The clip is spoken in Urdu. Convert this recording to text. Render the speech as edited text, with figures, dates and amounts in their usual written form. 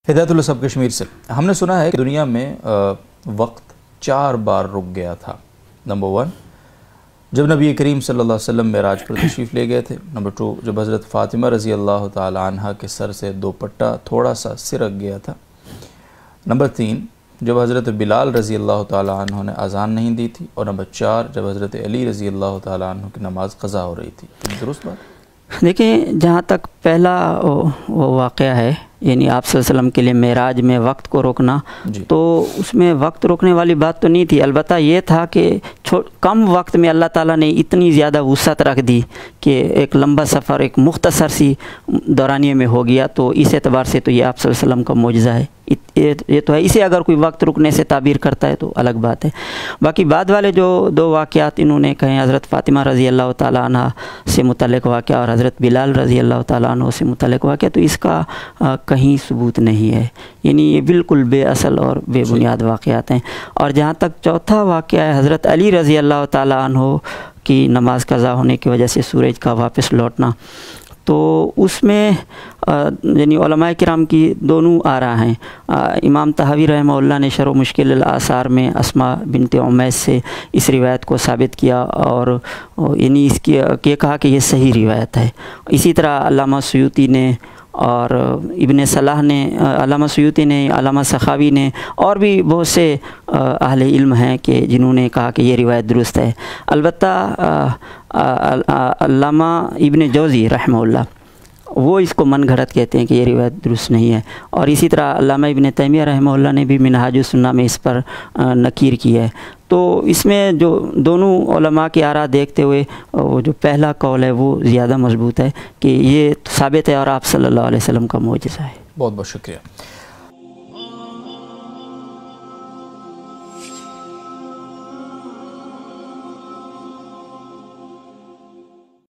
ہدایت اللہ صاحب کشمیر سے ہم نے سنا ہے کہ دنیا میں وقت 4 بار رک گیا تھا۔ نمبر 1 جب نبی کریم صلی اللہ علیہ وسلم معراج پر تشریف لے گئے تھے۔ نمبر 2 جب حضرت فاطمہ رضی اللہ تعالی عنہ کے سر سے دوپٹہ تھوڑا سا سرک گیا تھا۔ نمبر 3 جب حضرت بلال رضی اللہ تعالی عنہ نے اذان نہیں دی تھی۔ اور نمبر 4 جب حضرت علی رضی اللہ تعالی عنہ کی نماز قضا ہو رہی تھی۔ درست بات؟ دیکھیں، جہاں تک پہلا وہ واقعہ ہے، یعنی آپ صلی اللہ علیہ وسلم کے لیے معراج میں وقت کو روکنا، تو اس میں وقت روکنے والی بات تو نہیں تھی، البتہ یہ تھا کہ کم وقت میں اللہ تعالیٰ نے اتنی زیادہ وسعت رکھ دی کہ ایک لمبا سفر ایک مختصر سی دورانیے میں ہو گیا، تو اس اعتبار سے تو یہ آپ صلی اللہ علیہ وسلم کا معجزہ ہے، یہ تو ہے۔ اسے اگر کوئی وقت رکنے سے تعبیر کرتا ہے تو الگ بات ہے۔ باقی بعد والے جو 2 واقعات انہوں نے کہیں، حضرت فاطمہ رضی اللہ تعالیٰ عنہ سے متعلق واقعہ اور حضرت بلال رضی اللہ تعالیٰ عنہ سے متعلق واقعہ، تو اس کا کہیں ثبوت نہیں ہے، یعنی یہ بالکل بے اصل اور بے بنیاد واقعات ہیں۔ اور جہاں تک چوتھا واقعہ ہے حضرت علی رضی اللہ تعالیٰ عنہ کی نماز قضا ہونے کی وجہ سے سورج کا واپس لوٹنا، تو اس میں یعنی علماء کرام کی دونوں آراء ہیں۔ امام طحاوی رحمہ اللہ نے شرح مشکل الآثار میں اسماء بنت عمیس سے اس روایت کو ثابت کیا، اور یعنی اس کی یہ کہا کہ یہ صحیح روایت ہے۔ اسی طرح علامہ سیوطی نے اور ابن صلاح نے، علامہ سیوطی نے، علامہ سخاوی نے، اور بھی بہت سے اہل علم ہیں کہ جنہوں نے کہا کہ یہ روایت درست ہے۔ البتہ علامہ ابن جوزی رحمہ اللہ وہ اس کو من گھڑت کہتے ہیں کہ یہ روایت درست نہیں ہے، اور اسی طرح علامہ ابن تیمیہ رحمہ اللہ نے بھی منہاج السنہ میں اس پر نکیر کی ہے۔ تو اس میں جو دونوں علماء کی آراء دیکھتے ہوئے وہ جو پہلا قول ہے وہ زیادہ مضبوط ہے کہ یہ ثابت ہے اور آپ صلی اللہ علیہ وسلم کا معجزہ ہے۔ بہت بہت شکریہ۔